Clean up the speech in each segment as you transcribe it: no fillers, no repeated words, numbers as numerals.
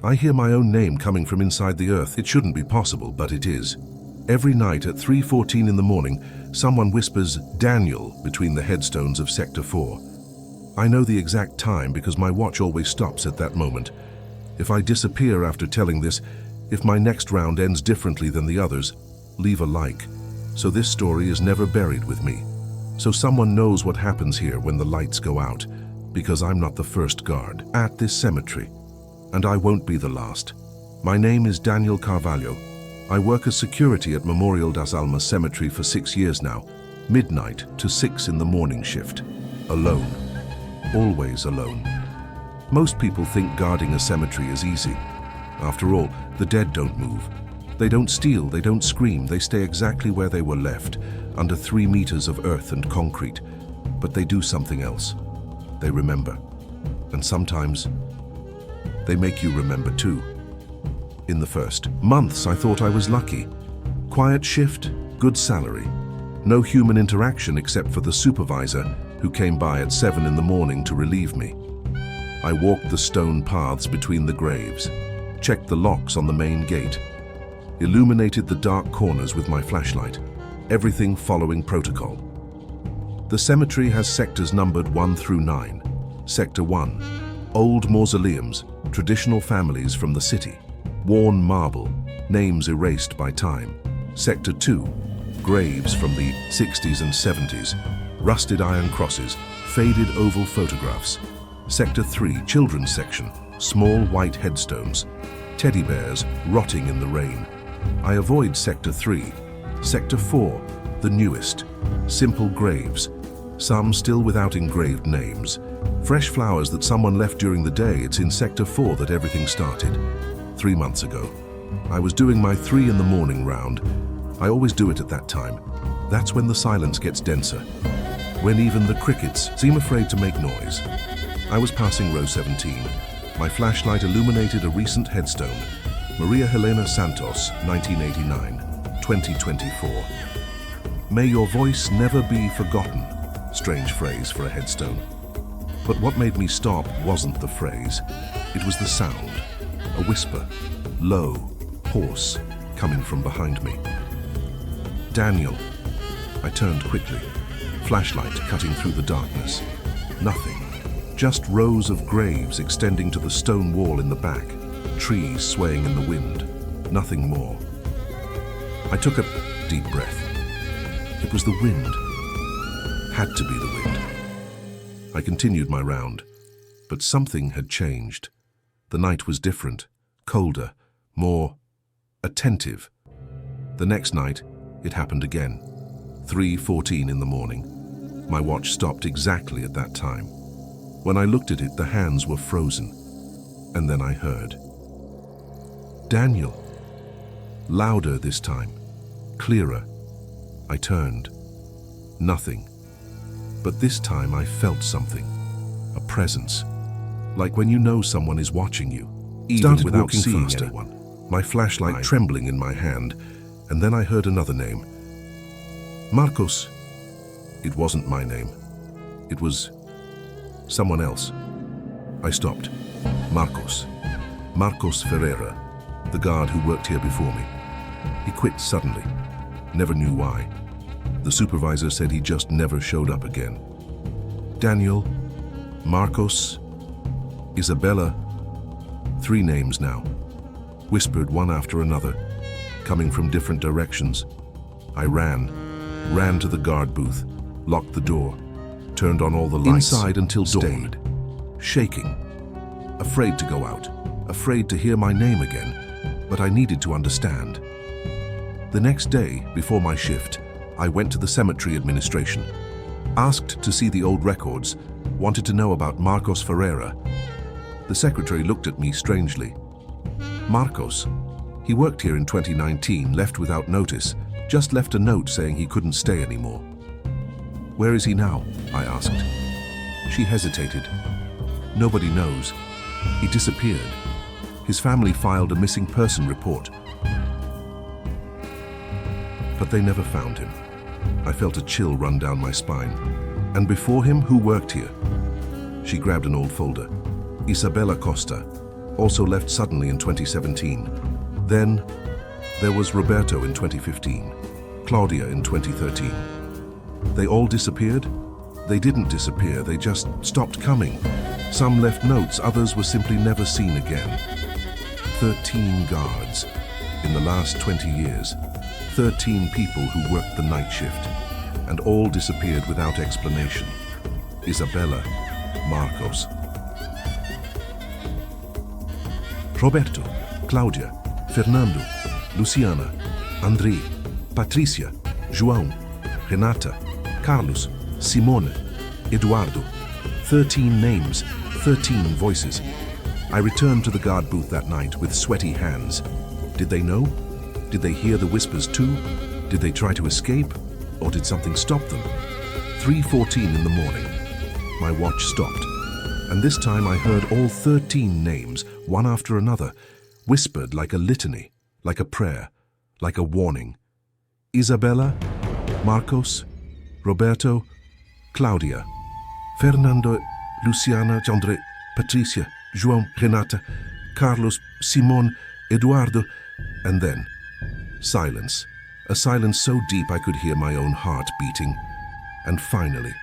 I hear my own name coming from inside the earth. It shouldn't be possible, but it is. Every night at 3:14 in the morning, someone whispers Daniel between the headstones of Sector 4. I know the exact time because my watch always stops at that moment. If I disappear after telling this, if my next round ends differently than the others, leave a like. So this story is never buried with me. So someone knows what happens here when the lights go out, because I'm not the first guard at this cemetery. And I won't be the last. My name is Daniel Carvalho. I work as security at Memorial das Almas Cemetery for 6 years now, midnight to 6 in the morning shift. Alone. Always alone. Most people think guarding a cemetery is easy. After all, the dead don't move. They don't steal, they don't scream, they stay exactly where they were left, under 3 meters of earth and concrete. But they do something else. They remember. And sometimes, they make you remember too. In the first months, I thought I was lucky. Quiet shift, good salary. No human interaction except for the supervisor, who came by at 7 in the morning to relieve me. I walked the stone paths between the graves, checked the locks on the main gate, illuminated the dark corners with my flashlight, everything following protocol. The cemetery has sectors numbered 1 through 9. Sector 1, old mausoleums, traditional families from the city, worn marble, names erased by time. Sector 2, graves from the 60s and 70s, rusted iron crosses, faded oval photographs. Sector 3, children's section, small white headstones, teddy bears rotting in the rain. I avoid Sector 3. Sector 4, the newest, simple graves, some still without engraved names. Fresh flowers that someone left during the day. It's in Sector 4 that everything started. 3 months ago. I was doing my 3 in the morning round. I always do it at that time. That's when the silence gets denser, when even the crickets seem afraid to make noise. I was passing row 17. My flashlight illuminated a recent headstone. Maria Helena Santos, 1989, 2024. May your voice never be forgotten. Strange phrase for a headstone. But what made me stop wasn't the phrase. It was the sound. A whisper, low, hoarse, coming from behind me. Daniel. I turned quickly, flashlight cutting through the darkness. Nothing. Just rows of graves extending to the stone wall in the back, trees swaying in the wind. Nothing more. I took a deep breath. It was the wind. Had to be the wind. I continued my round, but something had changed. The night was different, colder, more attentive. The next night, it happened again. 3:14 in the morning. My watch stopped exactly at that time. When I looked at it, the hands were frozen. And then I heard. Daniel. Louder this time. Clearer. I turned. Nothing. But this time I felt something. A presence. Like when you know someone is watching you, even without seeing anyone. My flashlight trembling in my hand, and then I heard another name. Marcos. It wasn't my name. It was someone else. I stopped. Marcos. Marcos Ferreira, the guard who worked here before me. He quit suddenly. Never knew why. The supervisor said he just never showed up again. Daniel, Marcos, Isabella. 3 names now. Whispered one after another, coming from different directions. I ran to the guard booth, locked the door, turned on all the lights inside until dawn. Shaking, afraid to go out, afraid to hear my name again, but I needed to understand. The next day, before my shift, I went to the cemetery administration, asked to see the old records, wanted to know about Marcos Ferreira. The secretary looked at me strangely. Marcos? He worked here in 2019, left without notice, just left a note saying he couldn't stay anymore. Where is he now? I asked. She hesitated. Nobody knows. He disappeared. His family filed a missing person report. But they never found him. I felt a chill run down my spine. And before him, who worked here? She grabbed an old folder. Isabella Costa, also left suddenly in 2017. Then, there was Roberto in 2015, Claudia in 2013. They all disappeared? They didn't disappear, they just stopped coming. Some left notes, others were simply never seen again. 13 guards in the last 20 years. 13 people who worked the night shift, and all disappeared without explanation. Isabella, Marcos. Roberto, Claudia, Fernando, Luciana, André, Patricia, João, Renata, Carlos, Simone, Eduardo. 13 names, 13 voices. I returned to the guard booth that night with sweaty hands. Did they know? Did they hear the whispers too? Did they try to escape? Or did something stop them? 3:14 in the morning. My watch stopped, and this time I heard all 13 names, one after another, whispered like a litany, like a prayer, like a warning. Isabella, Marcos, Roberto, Claudia, Fernando, Luciana, André, Patricia, João, Renata, Carlos, Simone, Eduardo, and then silence. A silence so deep I could hear my own heart beating. And finally,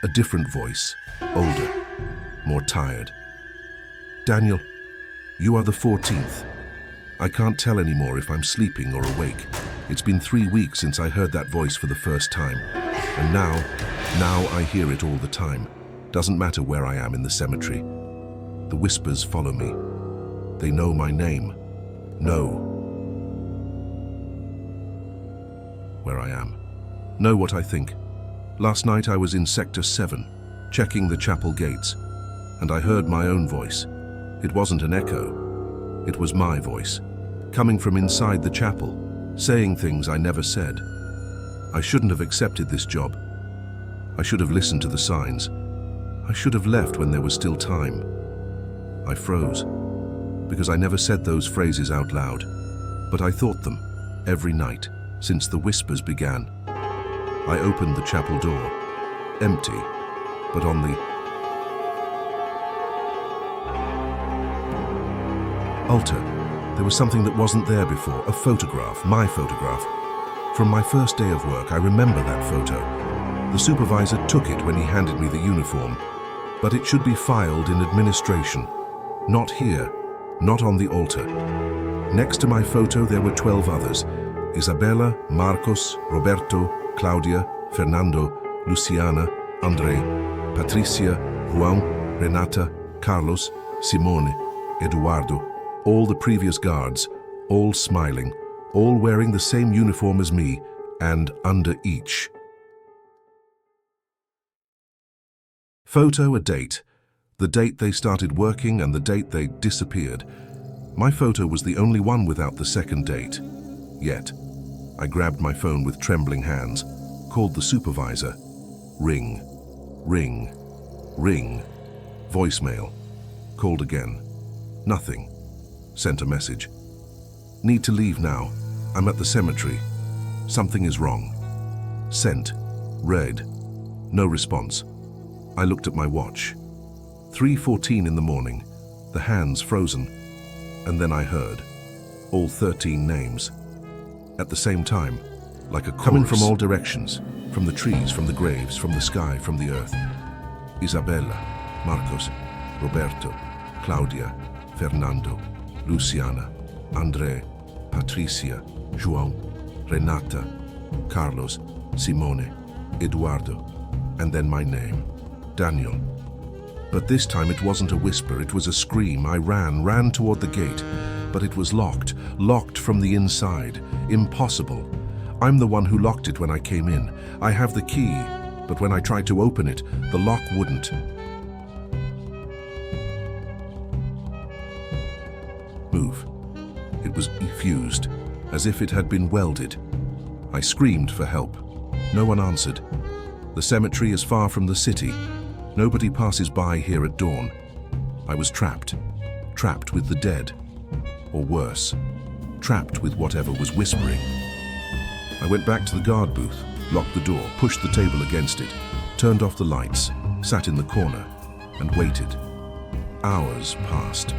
a different voice, older, more tired. Daniel, you are the 14th. I can't tell anymore if I'm sleeping or awake. It's been 3 weeks since I heard that voice for the first time. And now I hear it all the time. Doesn't matter where I am in the cemetery. The whispers follow me. They know my name. Know where I am. Know what I think. Last night I was in Sector 7, checking the chapel gates, and I heard my own voice. It wasn't an echo. It was my voice, coming from inside the chapel, saying things I never said. I shouldn't have accepted this job. I should have listened to the signs. I should have left when there was still time. I froze, because I never said those phrases out loud, but I thought them every night since the whispers began. I opened the chapel door, empty, but on the altar, there was something that wasn't there before, a photograph, my photograph. From my first day of work, I remember that photo. The supervisor took it when he handed me the uniform, but it should be filed in administration. Not here, not on the altar. Next to my photo, there were 12 others. Isabella, Marcos, Roberto, Claudia, Fernando, Luciana, André, Patricia, João, Renata, Carlos, Simone, Eduardo, all the previous guards, all smiling, all wearing the same uniform as me, and under each photo a date, the date they started working and the date they disappeared. My photo was the only one without the second date. Yet, I grabbed my phone with trembling hands, called the supervisor. Ring, ring, ring. Voicemail. Called again. Nothing. Sent a message. Need to leave now. I'm at the cemetery. Something is wrong. Sent. Read. No response. I looked at my watch. 3:14 in the morning, the hands frozen, and then I heard all 13 names. At the same time, like a chorus. Coming from all directions, from the trees, from the graves, from the sky, from the earth. Isabella, Marcos, Roberto, Claudia, Fernando, Luciana, André, Patricia, João, Renata, Carlos, Simone, Eduardo, and then my name, Daniel. But this time it wasn't a whisper, it was a scream. I ran toward the gate, but it was locked from the inside. Impossible. I'm the one who locked it when I came in. I have the key, but when I tried to open it, the lock wouldn't. Move. It was fused, as if it had been welded. I screamed for help. No one answered. The cemetery is far from the city. Nobody passes by here at dawn. I was trapped with the dead. Or worse, trapped with whatever was whispering. I went back to the guard booth, locked the door, pushed the table against it, turned off the lights, sat in the corner, and waited. Hours passed.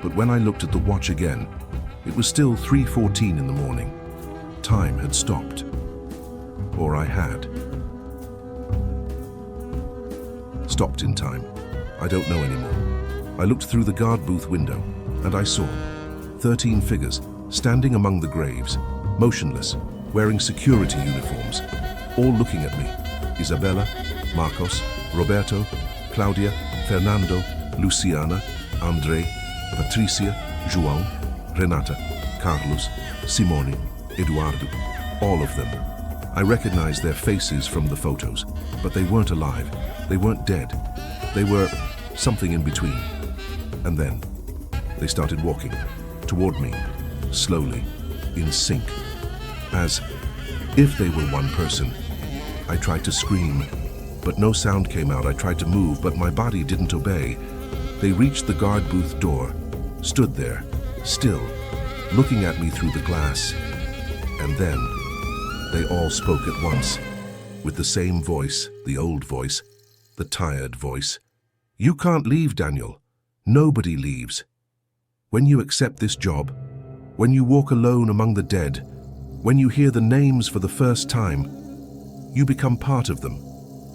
But when I looked at the watch again, it was still 3:14 in the morning. Time had stopped. Or I had. Stopped in time. I don't know anymore. I looked through the guard booth window, and I saw 13 figures standing among the graves, motionless, wearing security uniforms, all looking at me. Isabella, Marcos, Roberto, Claudia, Fernando, Luciana, Andre, Patricia, João, Renata, Carlos, Simone, Eduardo, all of them. I recognized their faces from the photos, but they weren't alive. They weren't dead. They were something in between. And then they started walking toward me, slowly, in sync, as if they were one person. I tried to scream, but no sound came out. I tried to move, but my body didn't obey. They reached the guard booth door, stood there, still, looking at me through the glass. And then they all spoke at once, with the same voice, the old voice, the tired voice. "You can't leave, Daniel. Nobody leaves. When you accept this job, when you walk alone among the dead, when you hear the names for the first time, you become part of them.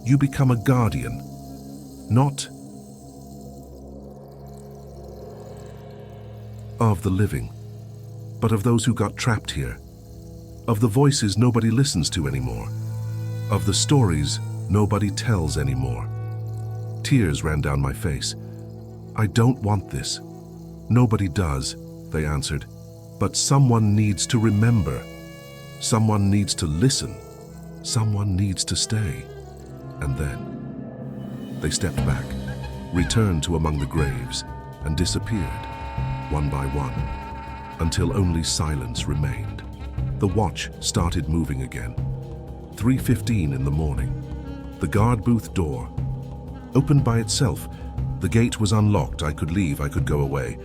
You become a guardian. Not of the living, but of those who got trapped here, of the voices nobody listens to anymore, of the stories nobody tells anymore." Tears ran down my face. "I don't want this." "Nobody does," they answered. "But someone needs to remember. Someone needs to listen. Someone needs to stay." And then they stepped back, returned to among the graves, and disappeared, one by one, until only silence remained. The watch started moving again. 3:15 in the morning. The guard booth door opened by itself. The gate was unlocked. I could leave, I could go away.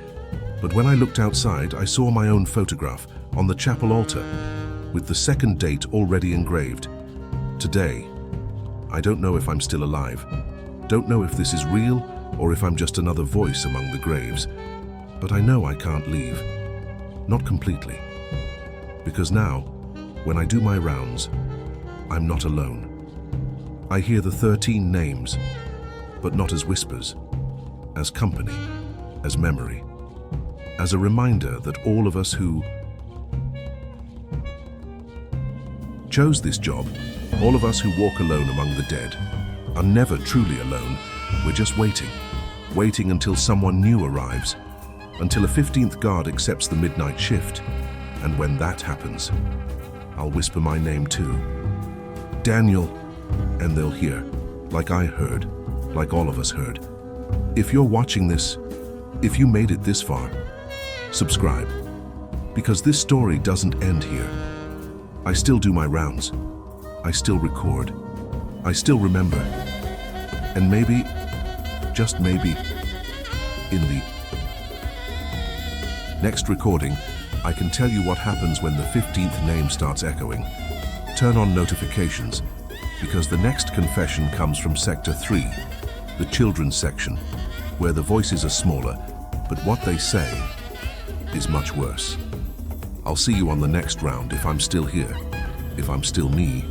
But when I looked outside, I saw my own photograph on the chapel altar, with the second date already engraved. Today. I don't know if I'm still alive. Don't know if this is real or if I'm just another voice among the graves. But I know I can't leave. Not completely. Because now, when I do my rounds, I'm not alone. I hear the 13 names, but not as whispers, as company, as memory, as a reminder that all of us who chose this job, all of us who walk alone among the dead, are never truly alone. We're just waiting until someone new arrives, until a 15th guard accepts the midnight shift. And when that happens, I'll whisper my name too. Daniel, and they'll hear, like I heard, like all of us heard. If you're watching this, if you made it this far, subscribe, because this story doesn't end here. I still do my rounds. I still record. I still remember. And maybe, just maybe, in the next recording, I can tell you what happens when the 15th name starts echoing. Turn on notifications, because the next confession comes from Sector 3, the children's section, where the voices are smaller, but what they say is much worse. I'll see you on the next round if I'm still here, if I'm still me.